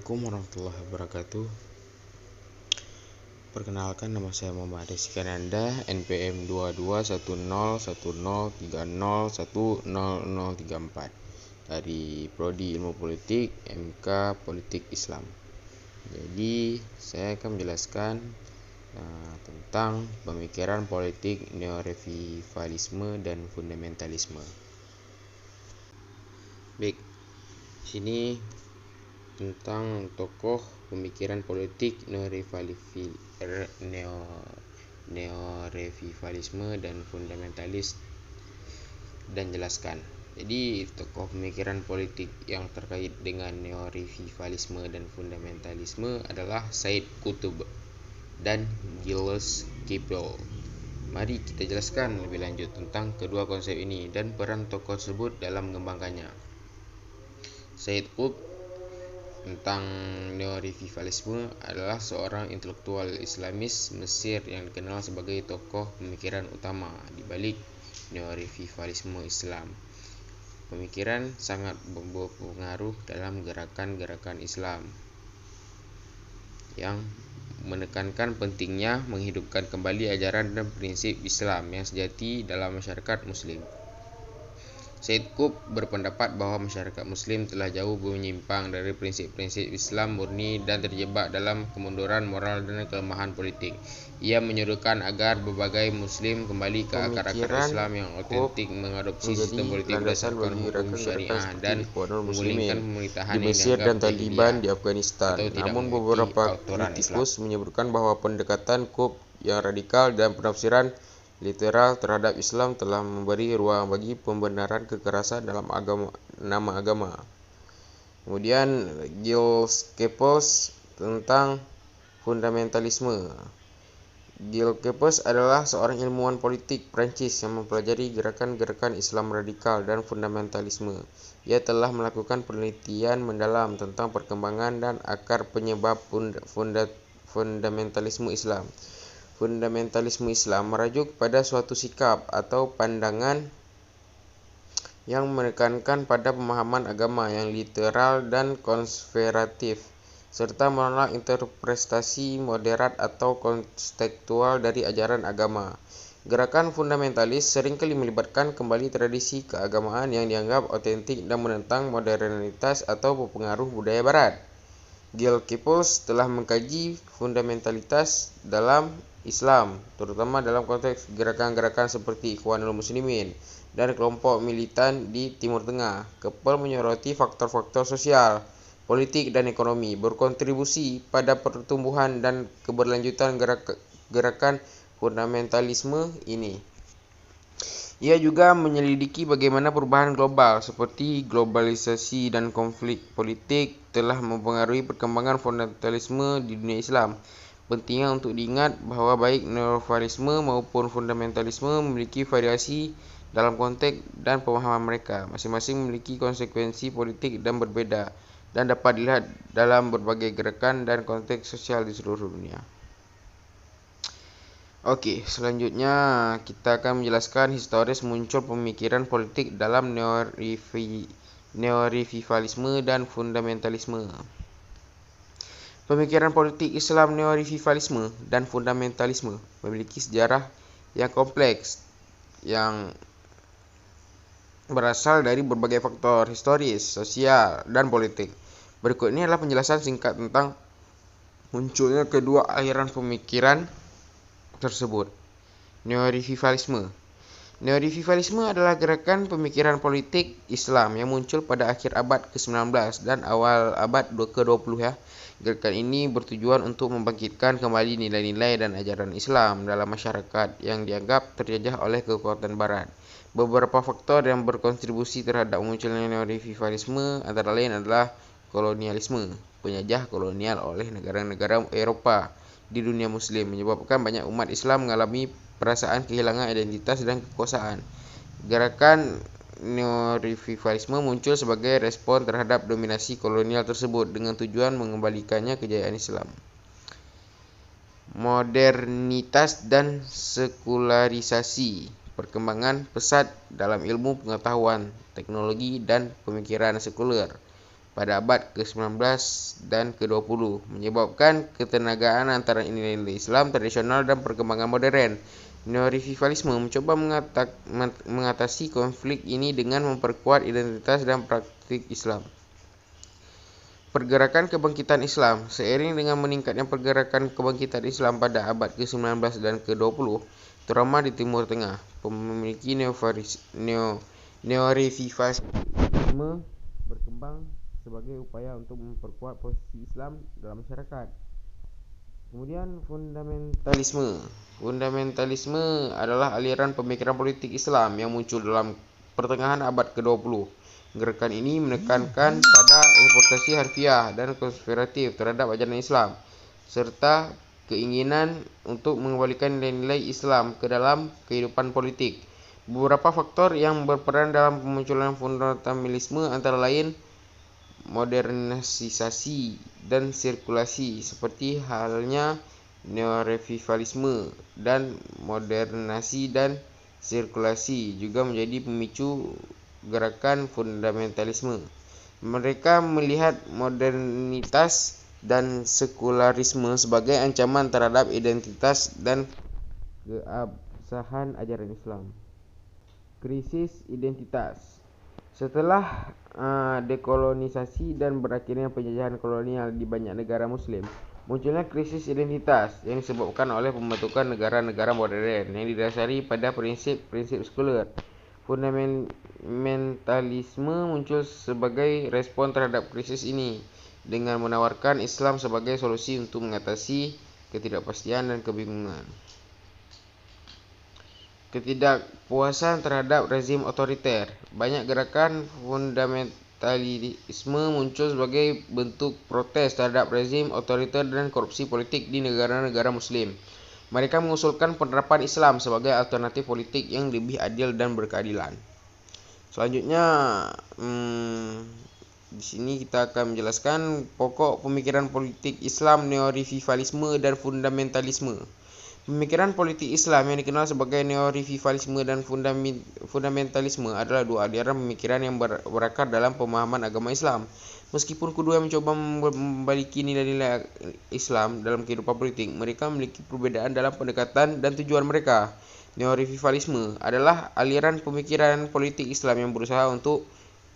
Assalamualaikum warahmatullahi wabarakatuh. Perkenalkan, nama saya Muhammad Rizky Ananda, NPM 22101030100034 dari Prodi Ilmu Politik, MK Politik Islam. Jadi saya akan menjelaskan tentang pemikiran politik neorevivalisme dan fundamentalisme. Baik, sini tentang tokoh pemikiran politik neorevivalisme dan fundamentalis dan jelaskan. Jadi tokoh pemikiran politik yang terkait dengan neorevivalisme dan fundamentalisme adalah Said Qutb dan Gilles Kepel. Mari kita jelaskan lebih lanjut tentang kedua konsep ini dan peran tokoh tersebut dalam mengembangkannya. Said Qutb tentang neorevivalisme adalah seorang intelektual Islamis Mesir yang dikenal sebagai tokoh pemikiran utama di balik neorevivalisme Islam. Pemikiran sangat berpengaruh dalam gerakan-gerakan Islam yang menekankan pentingnya menghidupkan kembali ajaran dan prinsip Islam yang sejati dalam masyarakat Muslim. Said Qutb berpendapat bahwa masyarakat Muslim telah jauh menyimpang dari prinsip-prinsip Islam murni dan terjebak dalam kemunduran moral dan kelemahan politik. Ia menyuruhkan agar berbagai Muslim kembali ke akar-akar Islam yang otentik, mengadopsi sistem politik berdasarkan hukum syariah dan menggulingkan pemerintahan di Mesir dan Taliban di Afghanistan. Namun beberapa kritikus menyebutkan bahwa pendekatan Qutb yang radikal dan penafsiran literal terhadap Islam telah memberi ruang bagi pembenaran kekerasan dalam nama agama. Kemudian Gilles Kepel tentang fundamentalisme. Gilles Kepel adalah seorang ilmuwan politik Prancis yang mempelajari gerakan-gerakan Islam radikal dan fundamentalisme. Ia telah melakukan penelitian mendalam tentang perkembangan dan akar penyebab fundamentalisme Islam. Fundamentalisme Islam merujuk pada suatu sikap atau pandangan yang menekankan pada pemahaman agama yang literal dan konservatif, serta menolak interpretasi moderat atau kontekstual dari ajaran agama. Gerakan fundamentalis seringkali melibatkan kembali tradisi keagamaan yang dianggap otentik dan menentang modernitas atau pengaruh budaya Barat. Gilles Kepel telah mengkaji fundamentalitas dalam Islam, terutama dalam konteks gerakan-gerakan seperti Ikhwanul Muslimin dan kelompok militan di Timur Tengah. Kepel menyoroti faktor-faktor sosial, politik, dan ekonomi berkontribusi pada pertumbuhan dan keberlanjutan gerakan fundamentalisme ini. Ia juga menyelidiki bagaimana perubahan global seperti globalisasi dan konflik politik telah mempengaruhi perkembangan fundamentalisme di dunia Islam. Pentingnya untuk diingat bahwa baik neorevivalisme maupun fundamentalisme memiliki variasi dalam konteks dan pemahaman mereka. Masing-masing memiliki konsekuensi politik dan berbeda dan dapat dilihat dalam berbagai gerakan dan konteks sosial di seluruh dunia. Oke, selanjutnya kita akan menjelaskan historis muncul pemikiran politik dalam neorevivalisme dan fundamentalisme. Pemikiran politik Islam neorevivalisme dan fundamentalisme memiliki sejarah yang kompleks yang berasal dari berbagai faktor historis, sosial, dan politik. Berikut ini adalah penjelasan singkat tentang munculnya kedua aliran pemikiran tersebut. Neorevivalisme. Neorevivalisme adalah gerakan pemikiran politik Islam yang muncul pada akhir abad ke-19 dan awal abad ke-20 ya. Gerakan ini bertujuan untuk membangkitkan kembali nilai-nilai dan ajaran Islam dalam masyarakat yang dianggap terjajah oleh kekuatan Barat. Beberapa faktor yang berkontribusi terhadap munculnya neorevivalisme antara lain adalah kolonialisme, penjajah kolonial oleh negara-negara Eropa di dunia Muslim menyebabkan banyak umat Islam mengalami perasaan kehilangan identitas dan kekuasaan. Gerakan neorevivalisme muncul sebagai respon terhadap dominasi kolonial tersebut dengan tujuan mengembalikannya kejayaan Islam. Modernitas dan sekularisasi. Perkembangan pesat dalam ilmu pengetahuan, teknologi, dan pemikiran sekuler. pada abad ke-19 dan ke-20, menyebabkan ketenagaan antara nilai-nilai Islam tradisional dan perkembangan modern. Neo-revivalisme mencoba mengatasi konflik ini dengan memperkuat identitas dan praktik Islam. Pergerakan kebangkitan Islam. Seiring dengan meningkatnya pergerakan kebangkitan Islam pada abad ke-19 dan ke-20, terutama di Timur Tengah, memiliki neo-revivalisme berkembang sebagai upaya untuk memperkuat posisi Islam dalam masyarakat. Kemudian fundamentalisme. Fundamentalisme adalah aliran pemikiran politik Islam yang muncul dalam pertengahan abad ke-20. Gerakan ini menekankan pada interpretasi harfiah dan konspiratif terhadap ajaran Islam, serta keinginan untuk mengembalikan nilai-nilai Islam ke dalam kehidupan politik. Beberapa faktor yang berperan dalam pemunculan fundamentalisme antara lain modernisasi dan sirkulasi, seperti halnya neo-revivalisme, dan modernisasi dan sirkulasi juga menjadi pemicu gerakan fundamentalisme. Mereka melihat modernitas dan sekularisme sebagai ancaman terhadap identitas dan keabsahan ajaran Islam. Krisis identitas. Setelah dekolonisasi dan berakhirnya penjajahan kolonial di banyak negara Muslim, munculnya krisis identitas yang disebabkan oleh pembentukan negara-negara modern yang didasari pada prinsip-prinsip sekuler. Fundamentalisme muncul sebagai respon terhadap krisis ini dengan menawarkan Islam sebagai solusi untuk mengatasi ketidakpastian dan kebingungan. Ketidakpuasan terhadap rezim otoriter. Banyak gerakan fundamentalisme muncul sebagai bentuk protes terhadap rezim otoriter dan korupsi politik di negara-negara Muslim. Mereka mengusulkan penerapan Islam sebagai alternatif politik yang lebih adil dan berkeadilan. Selanjutnya, di sini kita akan menjelaskan pokok pemikiran politik Islam, neo-revivalisme dan fundamentalisme. Pemikiran politik Islam yang dikenal sebagai neo-revivalisme dan fundamentalisme adalah dua aliran pemikiran yang berakar dalam pemahaman agama Islam. Meskipun kedua mencoba memiliki nilai-nilai Islam dalam kehidupan politik, mereka memiliki perbedaan dalam pendekatan dan tujuan mereka. Neo-revivalisme adalah aliran pemikiran politik Islam yang berusaha untuk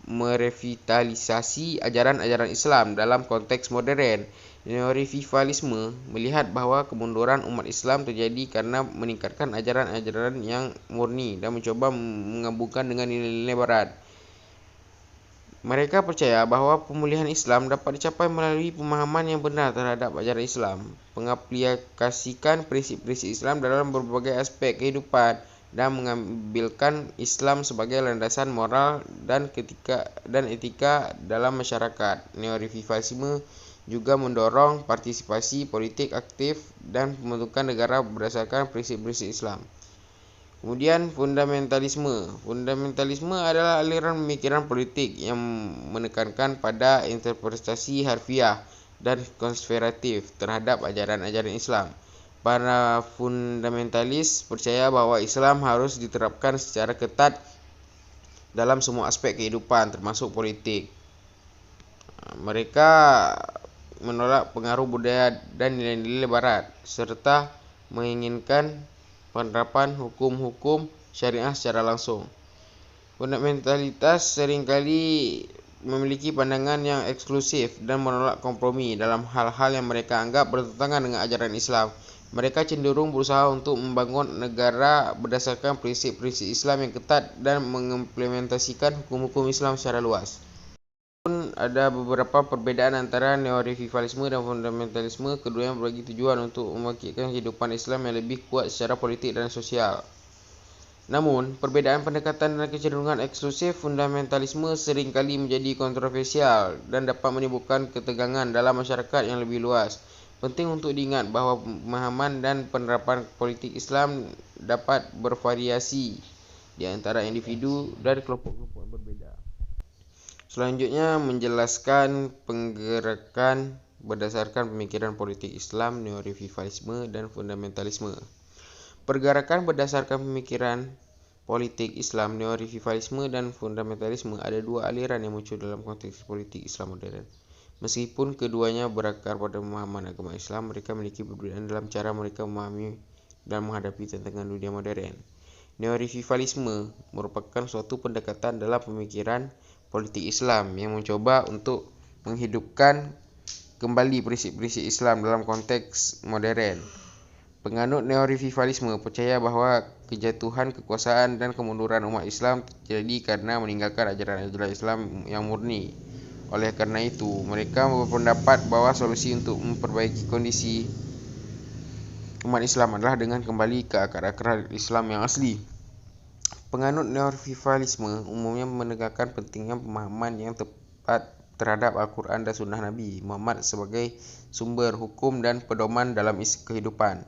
merevitalisasi ajaran-ajaran Islam dalam konteks modern. Neo-revivalisme melihat bahwa kemunduran umat Islam terjadi karena meningkatkan ajaran-ajaran yang murni dan mencoba menggabungkan dengan nilai-nilai Barat. Mereka percaya bahwa pemulihan Islam dapat dicapai melalui pemahaman yang benar terhadap ajaran Islam, mengaplikasikan prinsip-prinsip Islam dalam berbagai aspek kehidupan, dan mengambilkan Islam sebagai landasan moral dan etika dalam masyarakat. Neo-revivalisme juga mendorong partisipasi politik aktif dan pembentukan negara berdasarkan prinsip-prinsip Islam. Kemudian fundamentalisme. Fundamentalisme adalah aliran pemikiran politik yang menekankan pada interpretasi harfiah dan konspiratif terhadap ajaran-ajaran Islam. Para fundamentalis percaya bahwa Islam harus diterapkan secara ketat dalam semua aspek kehidupan, termasuk politik. Mereka menolak pengaruh budaya dan nilai-nilai Barat, serta menginginkan penerapan hukum-hukum syariah secara langsung. Fundamentalitas seringkali memiliki pandangan yang eksklusif dan menolak kompromi dalam hal-hal yang mereka anggap bertentangan dengan ajaran Islam. Mereka cenderung berusaha untuk membangun negara berdasarkan prinsip-prinsip Islam yang ketat dan mengimplementasikan hukum-hukum Islam secara luas. Ada beberapa perbedaan antara neo-revivalisme dan fundamentalisme. Keduanya berbagi tujuan untuk membangkitkan kehidupan Islam yang lebih kuat secara politik dan sosial. Namun, perbedaan pendekatan dan kecenderungan eksklusif fundamentalisme seringkali menjadi kontroversial dan dapat menimbulkan ketegangan dalam masyarakat yang lebih luas. Penting untuk diingat bahawa pemahaman dan penerapan politik Islam dapat bervariasi di antara individu dan kelompok-kelompok berbeda. Selanjutnya, menjelaskan penggerakan berdasarkan pemikiran politik Islam, neo-revivalisme dan fundamentalisme. Pergerakan berdasarkan pemikiran politik Islam, neorevivalisme dan fundamentalisme, ada dua aliran yang muncul dalam konteks politik Islam modern. Meskipun keduanya berakar pada pemahaman agama Islam, mereka memiliki perbedaan dalam cara mereka memahami dan menghadapi tantangan dunia modern. Neorevivalisme merupakan suatu pendekatan dalam pemikiran politik Islam yang mencoba untuk menghidupkan kembali prinsip-prinsip Islam dalam konteks modern. Penganut neorevivalisme percaya bahawa kejatuhan kekuasaan dan kemunduran umat Islam terjadi karena meninggalkan ajaran-ajaran Islam yang murni. Oleh karena itu, mereka berpendapat bahawa solusi untuk memperbaiki kondisi umat Islam adalah dengan kembali ke akar-akar Islam yang asli. Penganut neorevivalisme umumnya menegakkan pentingnya pemahaman yang tepat terhadap Al-Quran dan Sunnah Nabi Muhammad sebagai sumber hukum dan pedoman dalam kehidupan.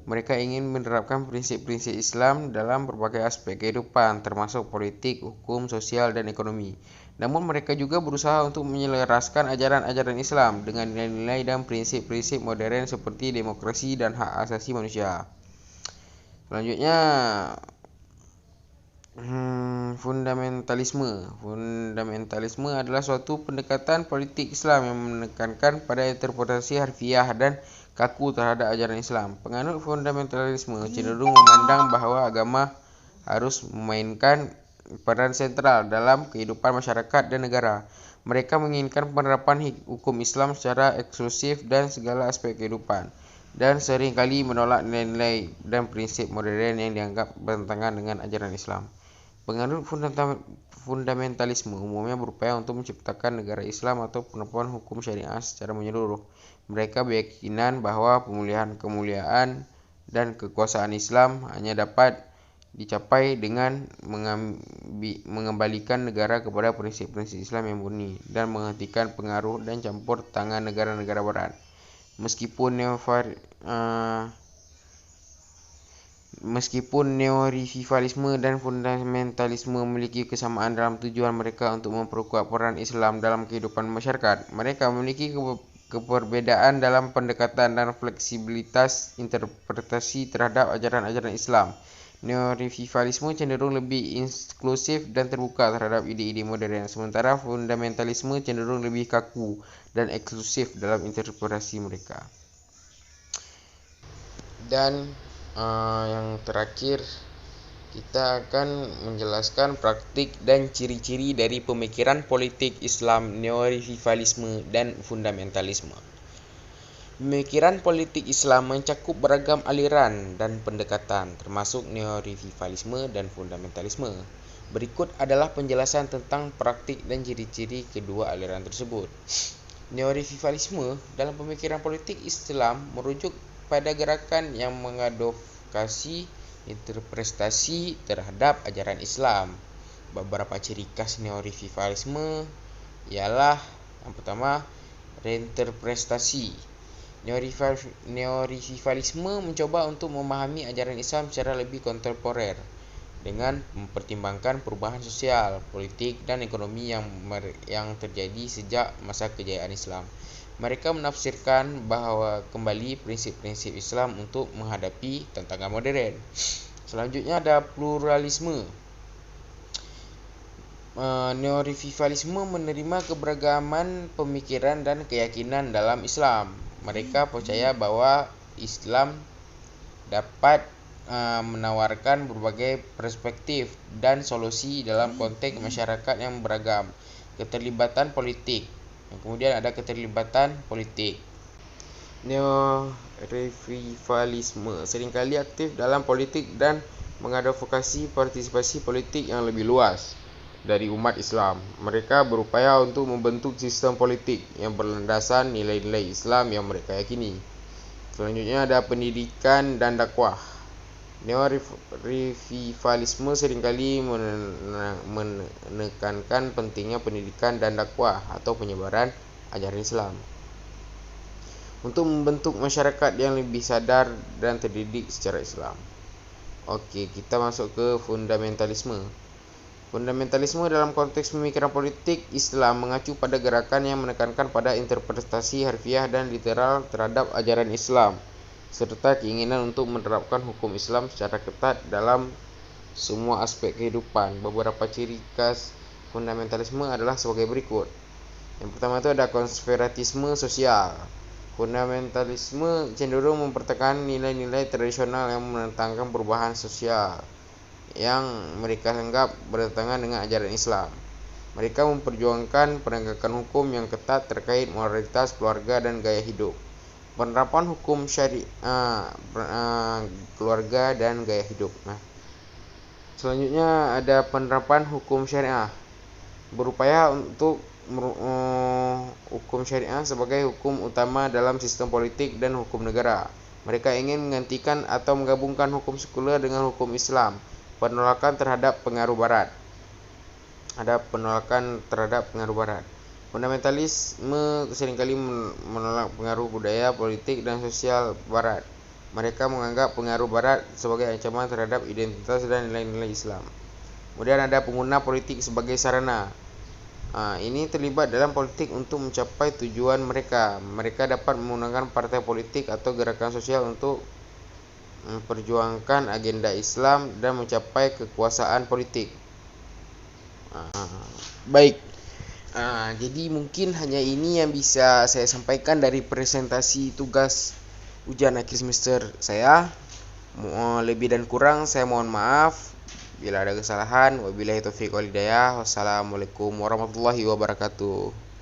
Mereka ingin menerapkan prinsip-prinsip Islam dalam berbagai aspek kehidupan, termasuk politik, hukum, sosial, dan ekonomi. Namun mereka juga berusaha untuk menyelaraskan ajaran-ajaran Islam dengan nilai-nilai dan prinsip-prinsip modern seperti demokrasi dan hak asasi manusia. Selanjutnya, fundamentalisme. Fundamentalisme adalah suatu pendekatan politik Islam yang menekankan pada interpretasi harfiah dan kaku terhadap ajaran Islam. Penganut fundamentalisme cenderung memandang bahawa agama harus memainkan peran sentral dalam kehidupan masyarakat dan negara. Mereka menginginkan penerapan hukum Islam secara eksklusif dan segala aspek kehidupan, dan seringkali menolak nilai-nilai dan prinsip modern yang dianggap bertentangan dengan ajaran Islam. Penganut fundamentalisme umumnya berupaya untuk menciptakan negara Islam atau penerapan hukum syariah secara menyeluruh. Mereka berkeyakinan bahawa kemuliaan dan kekuasaan Islam hanya dapat dicapai dengan mengembalikan negara kepada prinsip-prinsip Islam yang murni dan menghentikan pengaruh dan campur tangan negara-negara barat. Meskipun neorevivalisme dan fundamentalisme memiliki kesamaan dalam tujuan mereka untuk memperkuat peran Islam dalam kehidupan masyarakat, mereka memiliki keperbedaan dalam pendekatan dan fleksibilitas interpretasi terhadap ajaran-ajaran Islam. Neorevivalisme cenderung lebih inklusif dan terbuka terhadap ide-ide modern, sementara fundamentalisme cenderung lebih kaku dan eksklusif dalam interpretasi mereka. Dan yang terakhir, kita akan menjelaskan praktik dan ciri-ciri dari pemikiran politik Islam, neorevivalisme dan fundamentalisme. Pemikiran politik Islam mencakup beragam aliran dan pendekatan, termasuk neorevivalisme dan fundamentalisme. Berikut adalah penjelasan tentang praktik dan ciri-ciri kedua aliran tersebut. Neorevivalisme dalam pemikiran politik Islam merujuk pada gerakan yang mengadvokasi interpretasi terhadap ajaran Islam. Beberapa ciri khas neorevivalisme ialah yang pertama, reinterpretasi. Neorevivalisme mencoba untuk memahami ajaran Islam secara lebih kontemporer dengan mempertimbangkan perubahan sosial, politik, dan ekonomi yang terjadi sejak masa kejayaan Islam. Mereka menafsirkan bahawa kembali prinsip-prinsip Islam untuk menghadapi tantangan modern. Selanjutnya ada pluralisme. Neorevivalisme menerima keberagaman pemikiran dan keyakinan dalam Islam. Mereka percaya bahawa Islam dapat menawarkan berbagai perspektif dan solusi dalam konteks masyarakat yang beragam. Keterlibatan politik. Kemudian ada keterlibatan politik. Neorevivalisme seringkali aktif dalam politik dan mengadvokasi partisipasi politik yang lebih luas dari umat Islam. Mereka berupaya untuk membentuk sistem politik yang berlandaskan nilai-nilai Islam yang mereka yakini. Selanjutnya ada pendidikan dan dakwah. Neorevivalisme seringkali menekankan pentingnya pendidikan dan dakwah atau penyebaran ajaran Islam untuk membentuk masyarakat yang lebih sadar dan terdidik secara Islam. Oke, kita masuk ke fundamentalisme. Fundamentalisme dalam konteks pemikiran politik Islam mengacu pada gerakan yang menekankan pada interpretasi harfiah dan literal terhadap ajaran Islam, serta keinginan untuk menerapkan hukum Islam secara ketat dalam semua aspek kehidupan. Beberapa ciri khas fundamentalisme adalah sebagai berikut. Yang pertama itu ada konservatisme sosial. Fundamentalisme cenderung mempertekankan nilai-nilai tradisional yang menentangkan perubahan sosial yang mereka anggap bertentangan dengan ajaran Islam. Mereka memperjuangkan penegakan hukum yang ketat terkait moralitas, keluarga, dan gaya hidup. Penerapan hukum syariah, keluarga, dan gaya hidup. Selanjutnya ada penerapan hukum syariah. Berupaya untuk hukum syariah sebagai hukum utama dalam sistem politik dan hukum negara. Mereka ingin menggantikan atau menggabungkan hukum sekuler dengan hukum Islam. Penolakan terhadap pengaruh Barat. Ada penolakan terhadap pengaruh Barat. Fundamentalisme seringkali menolak pengaruh budaya, politik, dan sosial Barat. Mereka menganggap pengaruh Barat sebagai ancaman terhadap identitas dan nilai-nilai Islam. Kemudian ada pengguna politik sebagai sarana. Ini terlibat dalam politik untuk mencapai tujuan mereka. Mereka dapat menggunakan partai politik atau gerakan sosial untuk memperjuangkan agenda Islam dan mencapai kekuasaan politik. Baik, jadi mungkin hanya ini yang bisa saya sampaikan dari presentasi tugas ujian akhir semester saya. Lebih dan kurang saya mohon maaf bila ada kesalahan. Wabillahi taufiq wal hidayah. Wassalamualaikum warahmatullahi wabarakatuh.